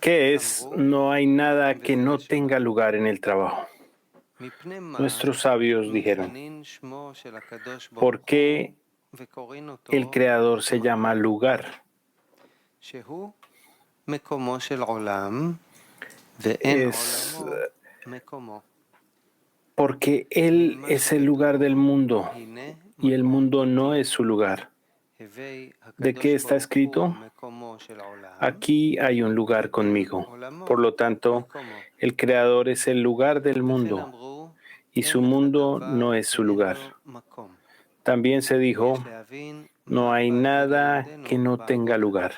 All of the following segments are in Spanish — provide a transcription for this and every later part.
¿Qué es? No hay nada que no tenga lugar en el trabajo. Nuestros sabios dijeron, ¿por qué el Creador se llama lugar? Es porque Él es el lugar del mundo y el mundo no es su lugar. ¿De qué está escrito? Aquí hay un lugar conmigo. Por lo tanto, el Creador es el lugar del mundo y su mundo no es su lugar. También se dijo, no hay nada que no tenga lugar.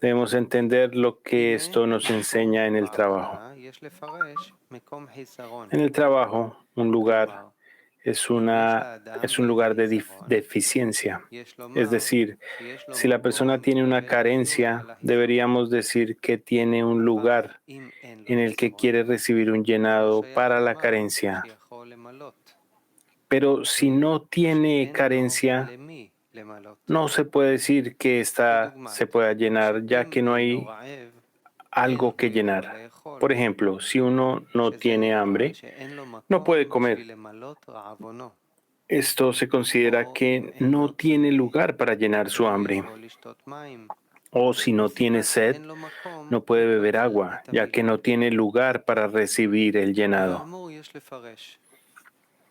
Debemos entender lo que esto nos enseña en el trabajo. En el trabajo, un lugar es un lugar de deficiencia. Es decir, si la persona tiene una carencia, deberíamos decir que tiene un lugar en el que quiere recibir un llenado para la carencia. Pero si no tiene carencia, no se puede decir que ésta se pueda llenar, ya que no hay algo que llenar. Por ejemplo, si uno no tiene hambre, no puede comer. Esto se considera que no tiene lugar para llenar su hambre. O si no tiene sed, no puede beber agua, ya que no tiene lugar para recibir el llenado.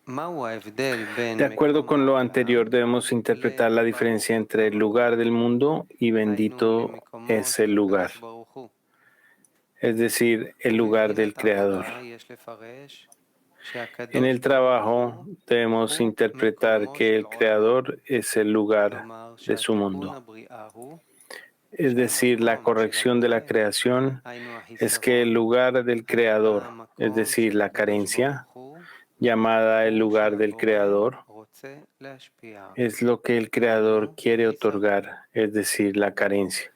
De acuerdo con lo anterior, debemos interpretar la diferencia entre el lugar del mundo y bendito es el lugar, es decir, el lugar del Creador. En el trabajo debemos interpretar que el Creador es el lugar de su mundo. Es decir, la corrección de la creación es que el lugar del Creador, es decir, la carencia, llamada el lugar del Creador, es lo que el Creador quiere otorgar, es decir, la carencia.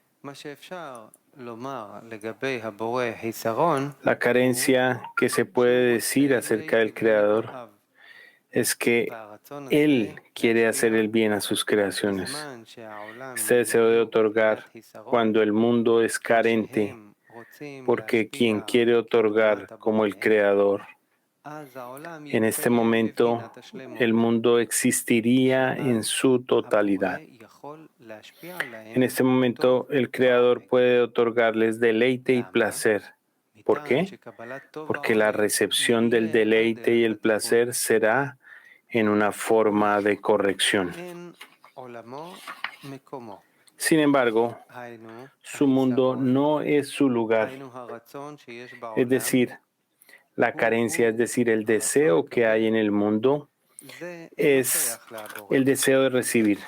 La carencia que se puede decir acerca del Creador es que Él quiere hacer el bien a sus creaciones. Este deseo de otorgar cuando el mundo es carente, porque quien quiere otorgar como el Creador, en este momento el mundo existiría en su totalidad. En este momento el Creador puede otorgarles deleite y placer. ¿Por qué? Porque la recepción del deleite y el placer será en una forma de corrección. Sin embargo, su mundo no es su lugar. Es decir, la carencia, es decir, el deseo que hay en el mundo, es el deseo de recibir.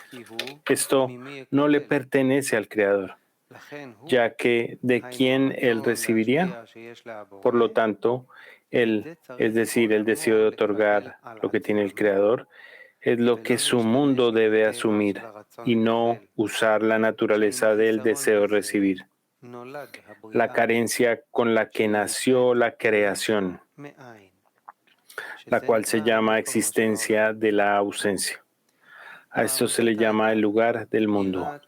Esto no le pertenece al Creador, ya que ¿de quién Él recibiría? Por lo tanto, Él, es decir, el deseo de otorgar lo que tiene el Creador, es lo que su mundo debe asumir y no usar la naturaleza del deseo de recibir. La carencia con la que nació la creación, la cual se llama existencia de la ausencia. A esto se le llama el lugar del mundo.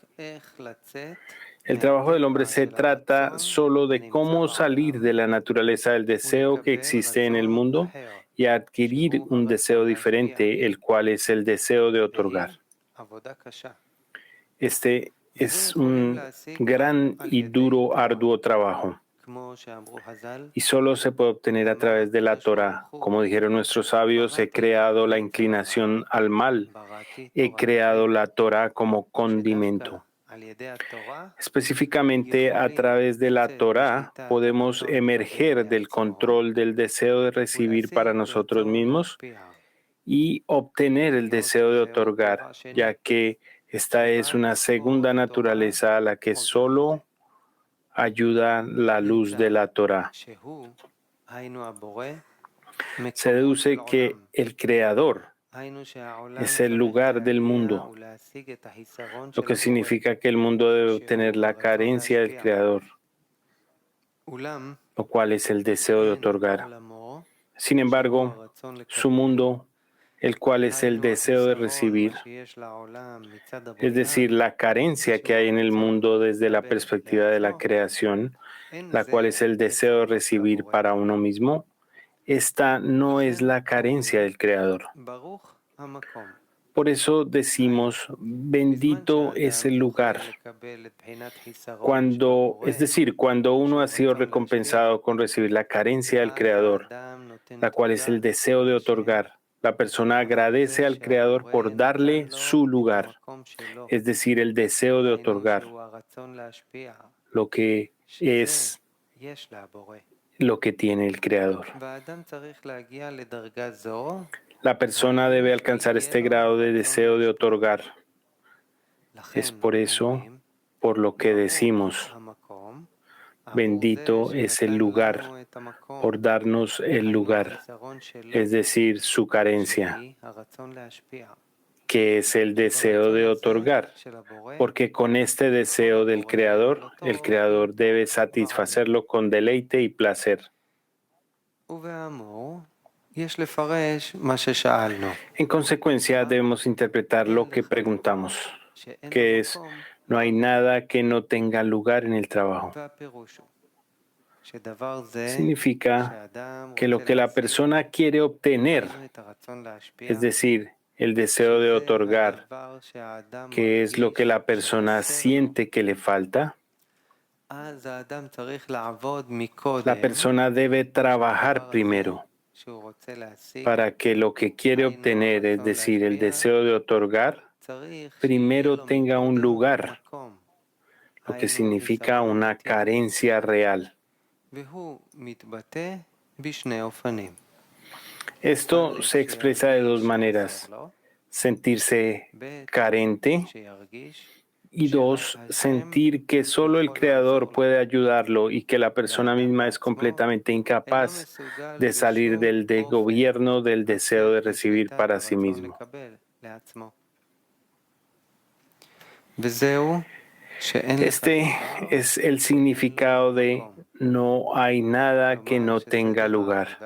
El trabajo del hombre se trata solo de cómo salir de la naturaleza del deseo que existe en el mundo y adquirir un deseo diferente, el cual es el deseo de otorgar. Este es un gran y duro, arduo trabajo. Y solo se puede obtener a través de la Torah. Como dijeron nuestros sabios, he creado la inclinación al mal. He creado la Torah como condimento. Específicamente, a través de la Torah podemos emerger del control del deseo de recibir para nosotros mismos y obtener el deseo de otorgar, ya que esta es una segunda naturaleza a la que solo ayuda la luz de la Torah. Se deduce que el Creador es el lugar del mundo, lo que significa que el mundo debe obtener la carencia del Creador, lo cual es el deseo de otorgar. Sin embargo, su mundo, el cual es el deseo de recibir, es decir, la carencia que hay en el mundo desde la perspectiva de la creación, la cual es el deseo de recibir para uno mismo, esta no es la carencia del Creador. Por eso decimos, bendito es el lugar. Cuando uno ha sido recompensado con recibir la carencia del Creador, la cual es el deseo de otorgar, la persona agradece al Creador por darle su lugar, es decir, el deseo de otorgar, lo que es lo que tiene el Creador. La persona debe alcanzar este grado de deseo de otorgar. Es por eso, por lo que decimos, bendito es el lugar, por darnos el lugar, es decir, su carencia, que es el deseo de otorgar, porque con este deseo del Creador, el Creador debe satisfacerlo con deleite y placer. En consecuencia, debemos interpretar lo que preguntamos, que es, no hay nada que no tenga lugar en el trabajo. Significa que lo que la persona quiere obtener, es decir, el deseo de otorgar, que es lo que la persona siente que le falta, la persona debe trabajar primero para que lo que quiere obtener, es decir, el deseo de otorgar, primero tenga un lugar, lo que significa una carencia real. Esto se expresa de dos maneras: sentirse carente y dos, sentir que solo el Creador puede ayudarlo y que la persona misma es completamente incapaz de salir del gobierno del deseo de recibir para sí mismo. Este es el significado de no hay nada que no tenga lugar.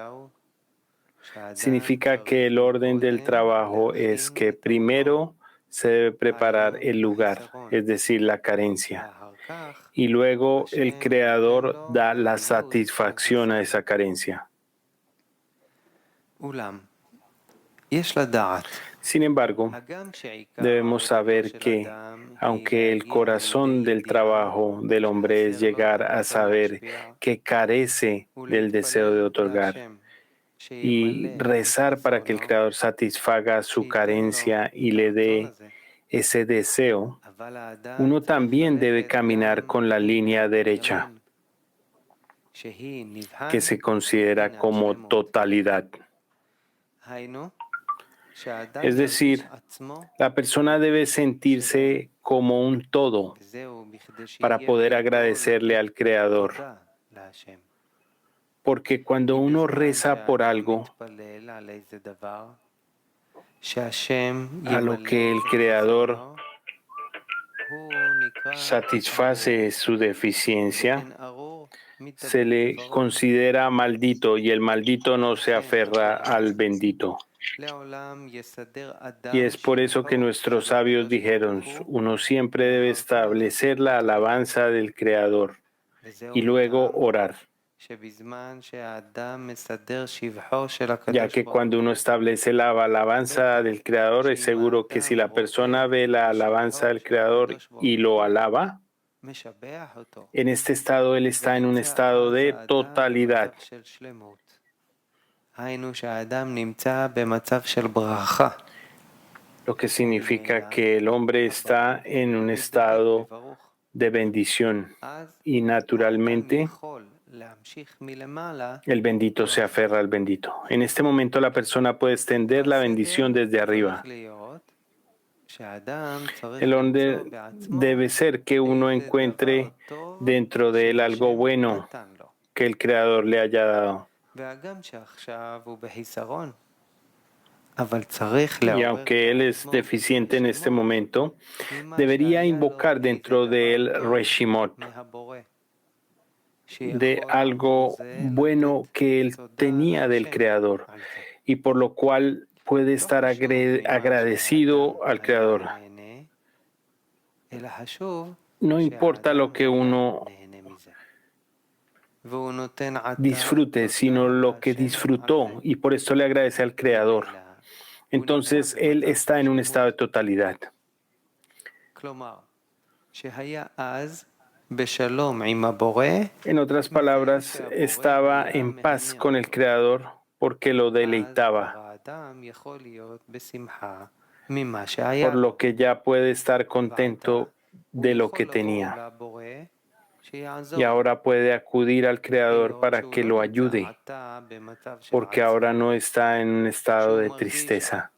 Significa que el orden del trabajo es que primero se debe preparar el lugar, es decir, la carencia, y luego el Creador da la satisfacción a esa carencia. Sin embargo, debemos saber que, aunque el corazón del trabajo del hombre es llegar a saber que carece del deseo de otorgar y rezar para que el Creador satisfaga su carencia y le dé ese deseo, uno también debe caminar con la línea derecha, que se considera como totalidad. Es decir, la persona debe sentirse como un todo para poder agradecerle al Creador. Porque cuando uno reza por algo, a lo que el Creador satisface su deficiencia, se le considera maldito y el maldito no se aferra al bendito. Y es por eso que nuestros sabios dijeron, uno siempre debe establecer la alabanza del Creador y luego orar. Ya que cuando uno establece la alabanza del Creador, es seguro que si la persona ve la alabanza del Creador y lo alaba, en este estado él está en un estado de totalidad. Lo que significa que el hombre está en un estado de bendición y naturalmente el bendito se aferra al bendito. En este momento la persona puede extender la bendición desde arriba. El orden debe ser que uno encuentre dentro de él algo bueno que el Creador le haya dado. Y aunque él es deficiente en este momento, debería invocar dentro de él Reshimot, de algo bueno que él tenía del Creador y por lo cual puede estar agradecido al Creador. No importa lo que uno disfrute, sino lo que disfrutó, y por esto le agradece al Creador. Entonces, él está en un estado de totalidad. En otras palabras, estaba en paz con el Creador porque lo deleitaba, por lo que ya puede estar contento de lo que tenía. Y ahora puede acudir al Creador para que lo ayude, porque ahora no está en un estado de tristeza,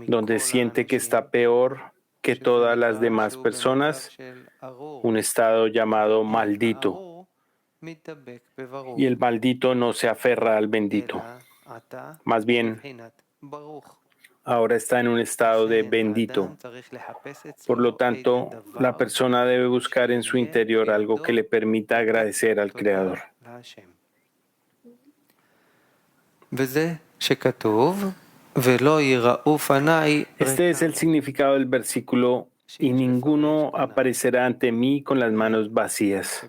donde siente que está peor que todas las demás personas, un estado llamado maldito. Y el maldito no se aferra al bendito. Más bien, ahora está en un estado de bendito. Por lo tanto, la persona debe buscar en su interior algo que le permita agradecer al Creador. Este es el significado del versículo: y ninguno aparecerá ante mí con las manos vacías.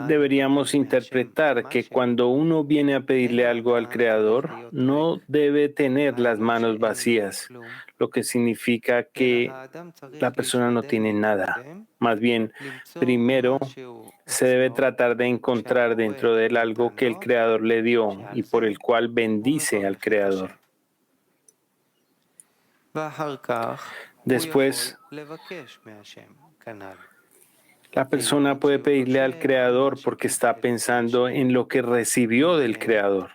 Deberíamos interpretar que cuando uno viene a pedirle algo al Creador, no debe tener las manos vacías, lo que significa que la persona no tiene nada. Más bien, primero se debe tratar de encontrar dentro de él algo que el Creador le dio y por el cual bendice al Creador. Después, la persona puede pedirle al Creador porque está pensando en lo que recibió del Creador.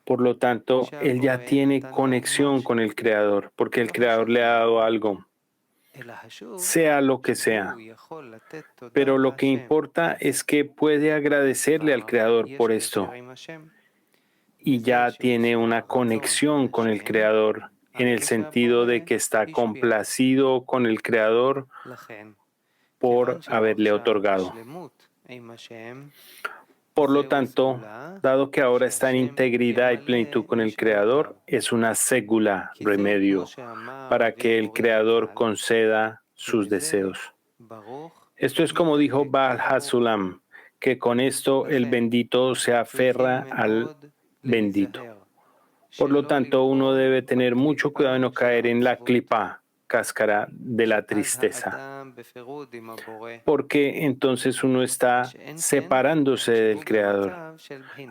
Por lo tanto, él ya tiene conexión con el Creador porque el Creador le ha dado algo, sea lo que sea. Pero lo que importa es que puede agradecerle al Creador por esto. Y ya tiene una conexión con el Creador, en el sentido de que está complacido con el Creador por haberle otorgado. Por lo tanto, dado que ahora está en integridad y plenitud con el Creador, es una ségula, remedio, para que el Creador conceda sus deseos. Esto es como dijo Baal HaSulam, que con esto el bendito se aferra al bendito. Por lo tanto, uno debe tener mucho cuidado de no caer en la clipa, cáscara de la tristeza, porque entonces uno está separándose del Creador,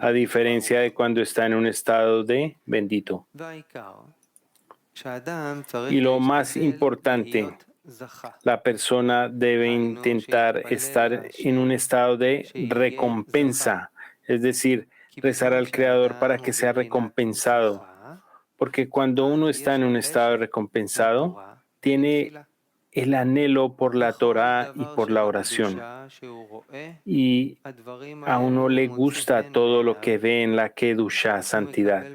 a diferencia de cuando está en un estado de bendito. Y lo más importante, la persona debe intentar estar en un estado de recompensa, es decir, rezar al Creador para que sea recompensado. Porque cuando uno está en un estado de recompensado, tiene el anhelo por la Torá y por la oración. Y a uno le gusta todo lo que ve en la Kedushá, santidad.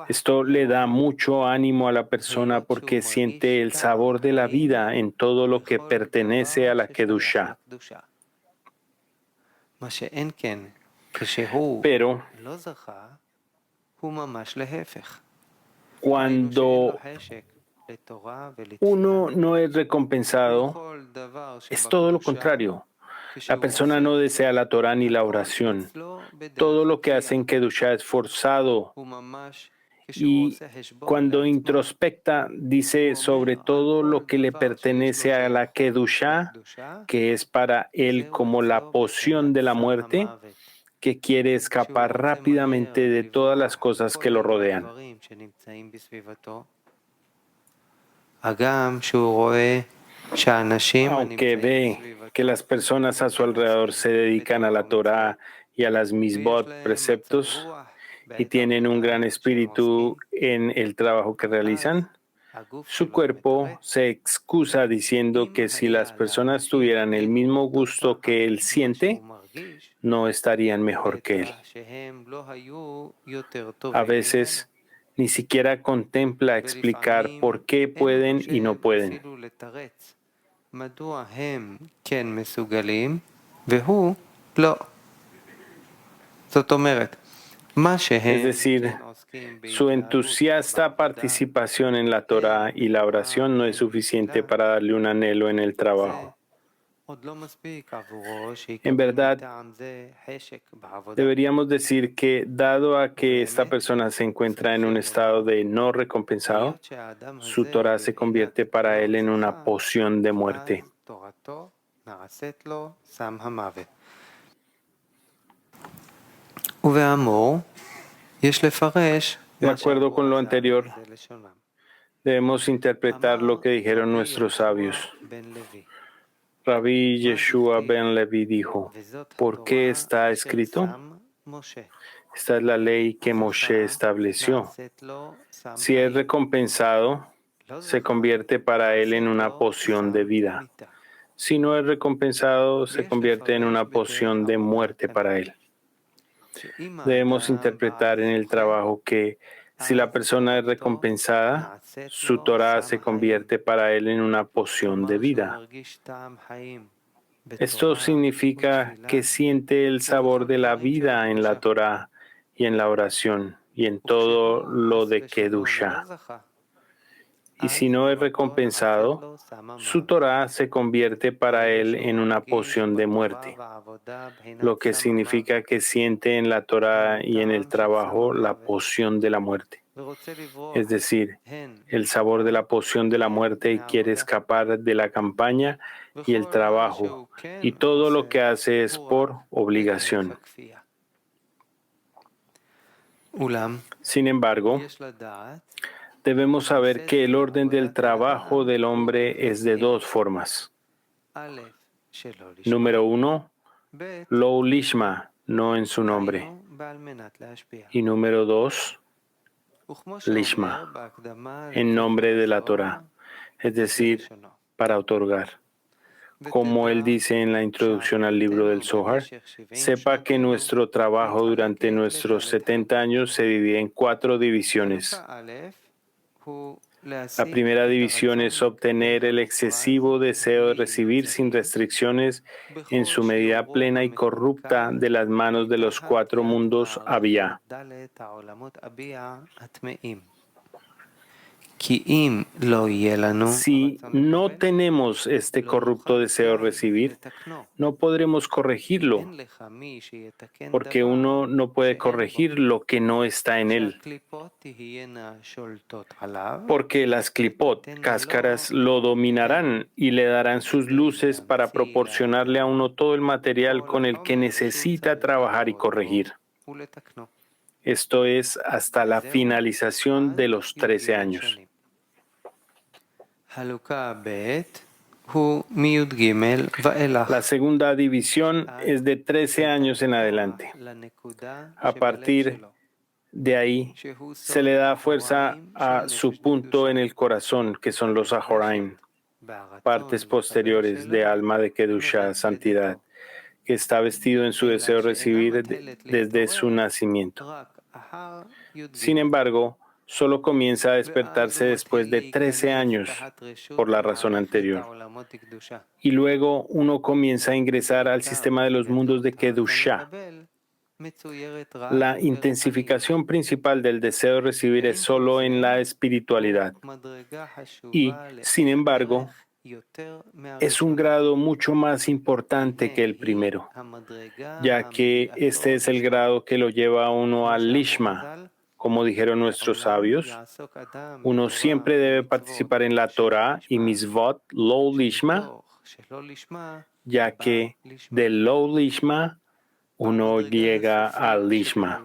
Esto le da mucho ánimo a la persona porque siente el sabor de la vida en todo lo que pertenece a la Kedushá. Pero cuando uno no es recompensado, es todo lo contrario. La persona no desea la Torá ni la oración. Todo lo que hace en Kedushá es forzado. Y cuando introspecta, dice sobre todo lo que le pertenece a la Kedushá, que es para él como la poción de la muerte, que quiere escapar rápidamente de todas las cosas que lo rodean. Aunque ve que las personas a su alrededor se dedican a la Torá y a las misbot, preceptos, y tienen un gran espíritu en el trabajo que realizan, su cuerpo se excusa diciendo que si las personas tuvieran el mismo gusto que él siente, no estarían mejor que él. A veces ni siquiera contempla explicar por qué pueden y no pueden. Es decir, su entusiasta participación en la Torá y la oración no es suficiente para darle un anhelo en el trabajo. En verdad, deberíamos decir que, dado a que esta persona se encuentra en un estado de no recompensado, su Torah se convierte para él en una poción de muerte. De acuerdo con lo anterior, debemos interpretar lo que dijeron nuestros sabios. Rabbi Yeshua ben Levi dijo, ¿por qué está escrito? Esta es la ley que Moshe estableció. Si es recompensado, se convierte para él en una poción de vida. Si no es recompensado, se convierte en una poción de muerte para él. Debemos interpretar en el trabajo que si la persona es recompensada, su Torah se convierte para él en una poción de vida. Esto significa que siente el sabor de la vida en la Torah y en la oración y en todo lo de Kedusha. Y si no es recompensado, su Torah se convierte para él en una poción de muerte, lo que significa que siente en la Torah y en el trabajo la poción de la muerte. Es decir, el sabor de la poción de la muerte y quiere escapar de la campaña y el trabajo, y todo lo que hace es por obligación. Sin embargo, debemos saber que el orden del trabajo del hombre es de dos formas. Número 1, lo lishma, no en su nombre. Y número 2, lishma, en nombre de la Torah, es decir, para otorgar. Como él dice en la introducción al libro del Zohar, sepa que nuestro trabajo durante nuestros 70 años se divide en 4 divisiones. La primera división es obtener el excesivo deseo de recibir sin restricciones en su medida plena y corrupta de las manos de los 4 mundos Abiyá. Si no tenemos este corrupto deseo de recibir, no podremos corregirlo, porque uno no puede corregir lo que no está en él. Porque las clipot, cáscaras, lo dominarán y le darán sus luces para proporcionarle a uno todo el material con el que necesita trabajar y corregir. Esto es hasta la finalización de los 13 años. La segunda división es de 13 años en adelante. A partir de ahí, se le da fuerza a su punto en el corazón, que son los Ahoraim, partes posteriores de alma de Kedusha, santidad, que está vestido en su deseo de recibir desde su nacimiento. Sin embargo, solo comienza a despertarse después de 13 años, por la razón anterior. Y luego uno comienza a ingresar al sistema de los mundos de Kedusha. La intensificación principal del deseo de recibir es solo en la espiritualidad. Y, sin embargo, es un grado mucho más importante que el primero, ya que este es el grado que lo lleva a uno al Lishma. Como dijeron nuestros sabios, uno siempre debe participar en la Torah y Mitzvot Lo Lishma, ya que del Lo Lishma uno llega al Lishma.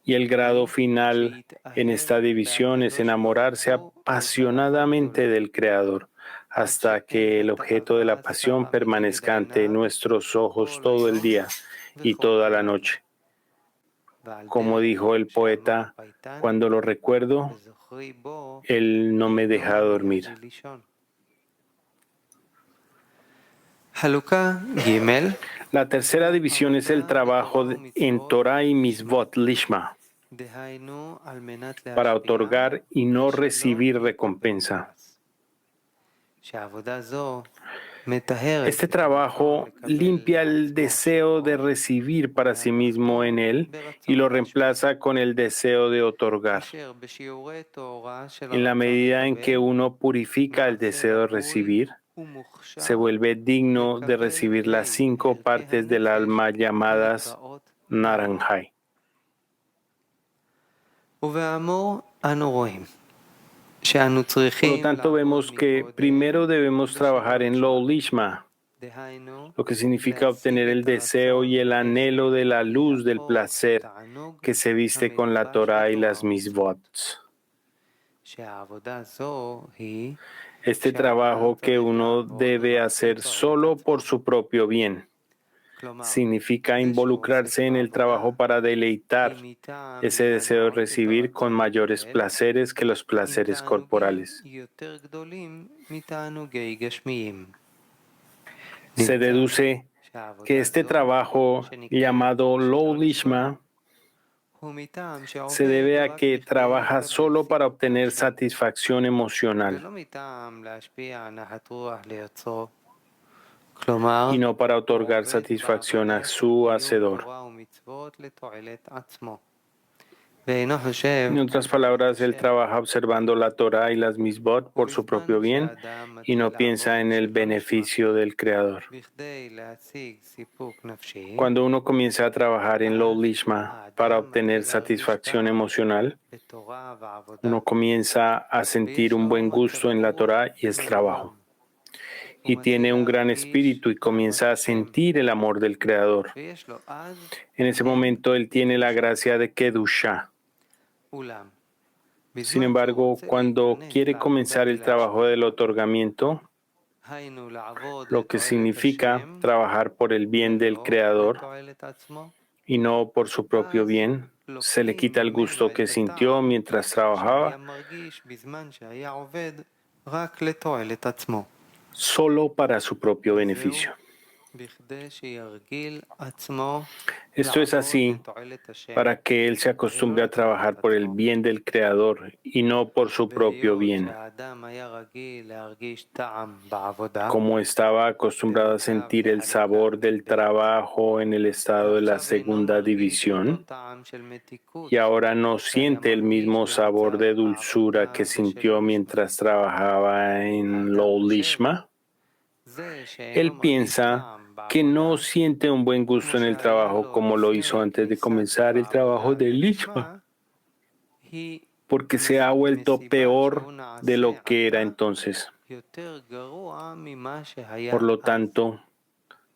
Y el grado final en esta división es enamorarse apasionadamente del Creador, hasta que el objeto de la pasión permanezca ante nuestros ojos todo el día y toda la noche. Como dijo el poeta, cuando lo recuerdo, él no me deja dormir. La tercera división es el trabajo en Torah y Mitzvot Lishma, para otorgar y no recibir recompensa. Este trabajo limpia el deseo de recibir para sí mismo en él y lo reemplaza con el deseo de otorgar. En la medida en que uno purifica el deseo de recibir, se vuelve digno de recibir las 5 partes del alma llamadas Naranjai. Por lo tanto, vemos que primero debemos trabajar en lo lishma, lo que significa obtener el deseo y el anhelo de la luz del placer que se viste con la Torah y las misvot. Este trabajo que uno debe hacer solo por su propio bien significa involucrarse en el trabajo para deleitar ese deseo de recibir con mayores placeres que los placeres corporales. Se deduce que este trabajo llamado Lo Lishma se debe a que trabaja solo para obtener satisfacción emocional y no para otorgar satisfacción a su hacedor. En otras palabras, él trabaja observando la Torah y las misbot por su propio bien y no piensa en el beneficio del Creador. Cuando uno comienza a trabajar en lo lishma para obtener satisfacción emocional, uno comienza a sentir un buen gusto en la Torah y el trabajo. Y tiene un gran espíritu y comienza a sentir el amor del Creador. En ese momento él tiene la gracia de Kedushá. Sin embargo, cuando quiere comenzar el trabajo del otorgamiento, lo que significa trabajar por el bien del Creador y no por su propio bien, se le quita el gusto que sintió mientras trabajaba solo para su propio beneficio. Esto es así para que él se acostumbre a trabajar por el bien del Creador y no por su propio bien. Como estaba acostumbrado a sentir el sabor del trabajo en el estado de la segunda división, y ahora no siente el mismo sabor de dulzura que sintió mientras trabajaba en lo lishma, él piensa que no siente un buen gusto en el trabajo como lo hizo antes de comenzar el trabajo del lishma, porque se ha vuelto peor de lo que era entonces. Por lo tanto,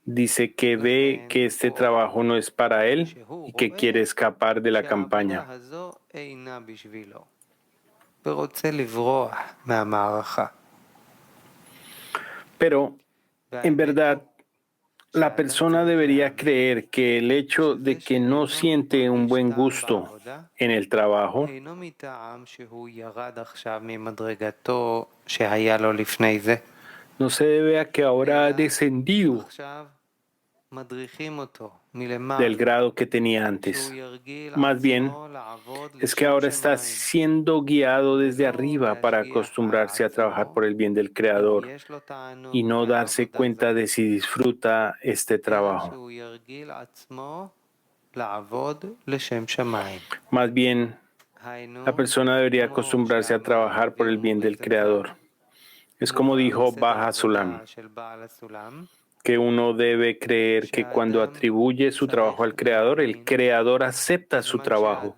dice que ve que este trabajo no es para él y que quiere escapar de la campaña. Pero, en verdad, la persona debería creer que el hecho de que no siente un buen gusto en el trabajo no se debe a que ahora ha descendido del grado que tenía antes. Más bien, es que ahora está siendo guiado desde arriba para acostumbrarse a trabajar por el bien del Creador y no darse cuenta de si disfruta este trabajo. Más bien, la persona debería acostumbrarse a trabajar por el bien del Creador. Es como dijo Baha Sulam, que uno debe creer que cuando atribuye su trabajo al Creador, el Creador acepta su trabajo.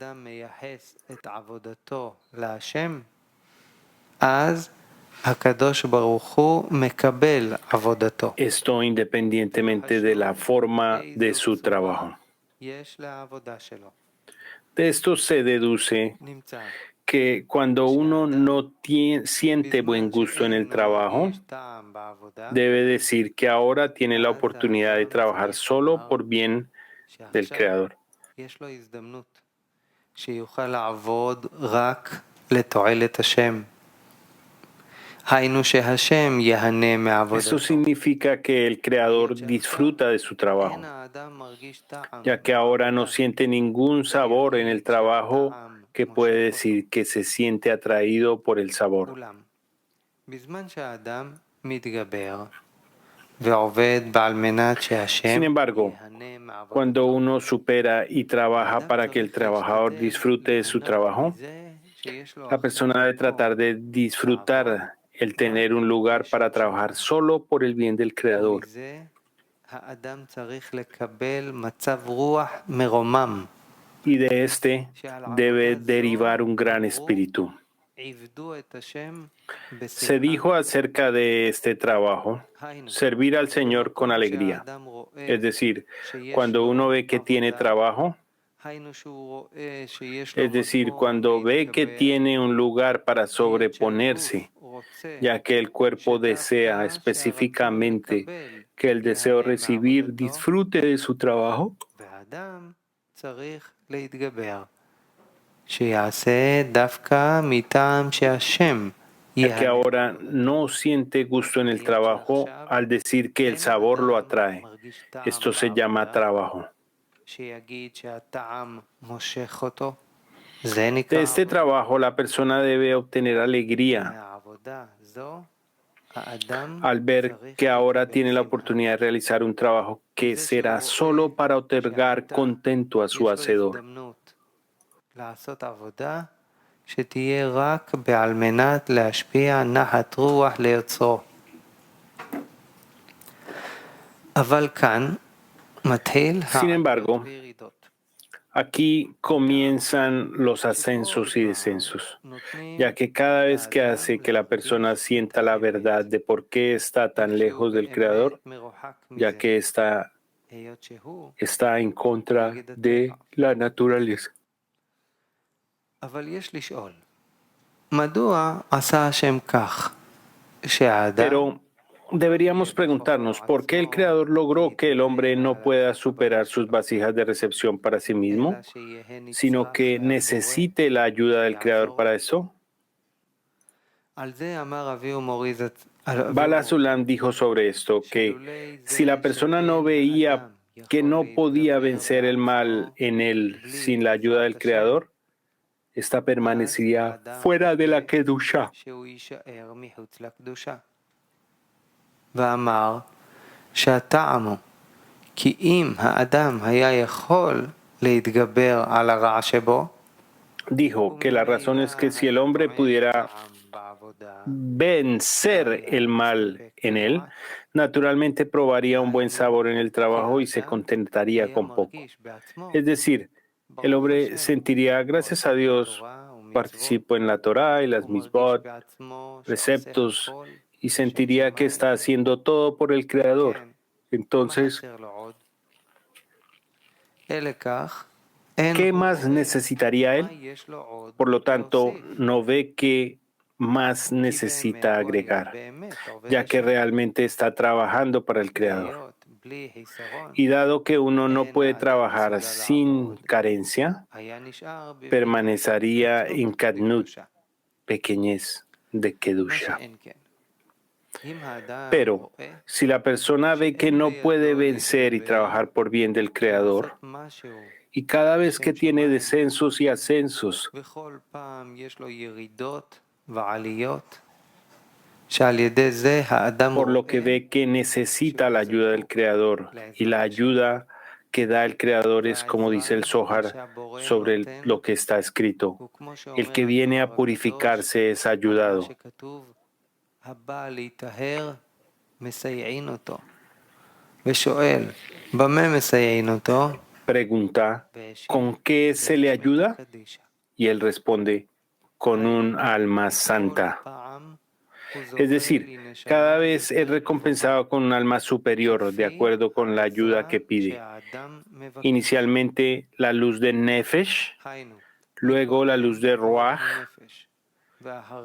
Esto independientemente de la forma de su trabajo. De esto se deduce que cuando uno no siente buen gusto en el trabajo, debe decir que ahora tiene la oportunidad de trabajar solo por bien del Creador. Esto significa que el Creador disfruta de su trabajo, ya que ahora no siente ningún sabor en el trabajo que puede decir que se siente atraído por el sabor. Sin embargo, cuando uno supera y trabaja para que el trabajador disfrute de su trabajo, la persona debe tratar de disfrutar el tener un lugar para trabajar solo por el bien del Creador. Y de este debe derivar un gran espíritu. Se dijo acerca de este trabajo, servir al Señor con alegría. Es decir, cuando uno ve que tiene trabajo, es decir, cuando ve que tiene un lugar para sobreponerse, ya que el cuerpo desea específicamente que el deseo recibir disfrute de su trabajo, ya que ahora no siente gusto en el trabajo al decir que el sabor lo atrae. Esto se llama trabajo. De este trabajo la persona debe obtener alegría al ver que ahora tiene la oportunidad de realizar un trabajo que será solo para otorgar contento a su hacedor. Sin embargo, aquí comienzan los ascensos y descensos, ya que cada vez que hace que la persona sienta la verdad de por qué está tan lejos del Creador, ya que está en contra de la naturaleza. Pero deberíamos preguntarnos por qué el Creador logró que el hombre no pueda superar sus vasijas de recepción para sí mismo, sino que necesite la ayuda del Creador para eso. Bala Sulam dijo sobre esto que si la persona no veía que no podía vencer el mal en él sin la ayuda del Creador, esta permanecería fuera de la Kedusha. Dijo que la razón es que si el hombre pudiera vencer el mal en él, naturalmente probaría un buen sabor en el trabajo y se contentaría con poco. Es decir, el hombre sentiría, gracias a Dios, participo en la Torá y las misbot, preceptos, y sentiría que está haciendo todo por el Creador. Entonces, ¿qué más necesitaría él? Por lo tanto, no ve que más necesita agregar, ya que realmente está trabajando para el Creador. Y dado que uno no puede trabajar sin carencia, permanecería en Kadnut, pequeñez de Kedusha. Pero si la persona ve que no puede vencer y trabajar por bien del Creador, y cada vez que tiene descensos y ascensos, por lo que ve que necesita la ayuda del Creador, y la ayuda que da el Creador es, como dice el Zohar, sobre lo que está escrito. El que viene a purificarse es ayudado. Pregunta, ¿con qué se le ayuda? Y él responde, con un alma santa. Es decir, cada vez es recompensado con un alma superior de acuerdo con la ayuda que pide. Inicialmente la luz de Nefesh, luego la luz de Ruach,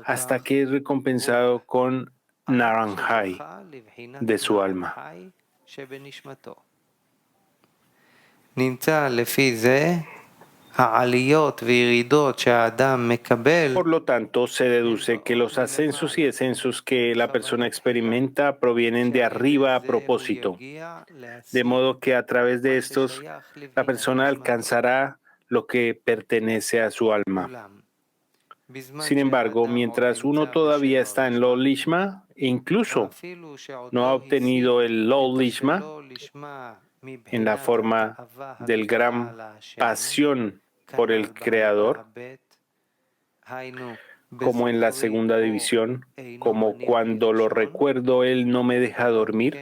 hasta que es recompensado con Naranjai de su alma. Por lo tanto, se deduce que los ascensos y descensos que la persona experimenta provienen de arriba a propósito, de modo que a través de estos la persona alcanzará lo que pertenece a su alma. Sin embargo, mientras uno todavía está en Lo Lishma, e incluso no ha obtenido el Lo Lishma en la forma del gran pasión por el Creador, como en la segunda división, como cuando lo recuerdo él no me deja dormir,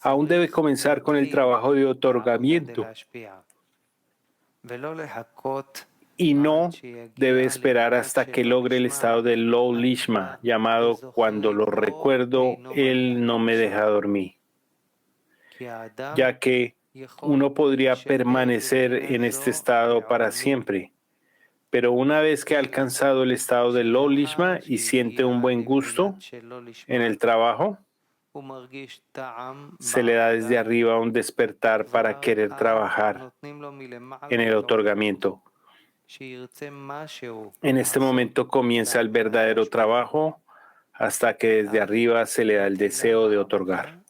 aún debe comenzar con el trabajo de otorgamiento y no debe esperar hasta que logre el estado de Lo Lishma, llamado cuando lo recuerdo él no me deja dormir, ya que uno podría permanecer en este estado para siempre. Pero una vez que ha alcanzado el estado de Lo Lishma y siente un buen gusto en el trabajo, se le da desde arriba un despertar para querer trabajar en el otorgamiento. En este momento comienza el verdadero trabajo hasta que desde arriba se le da el deseo de otorgar.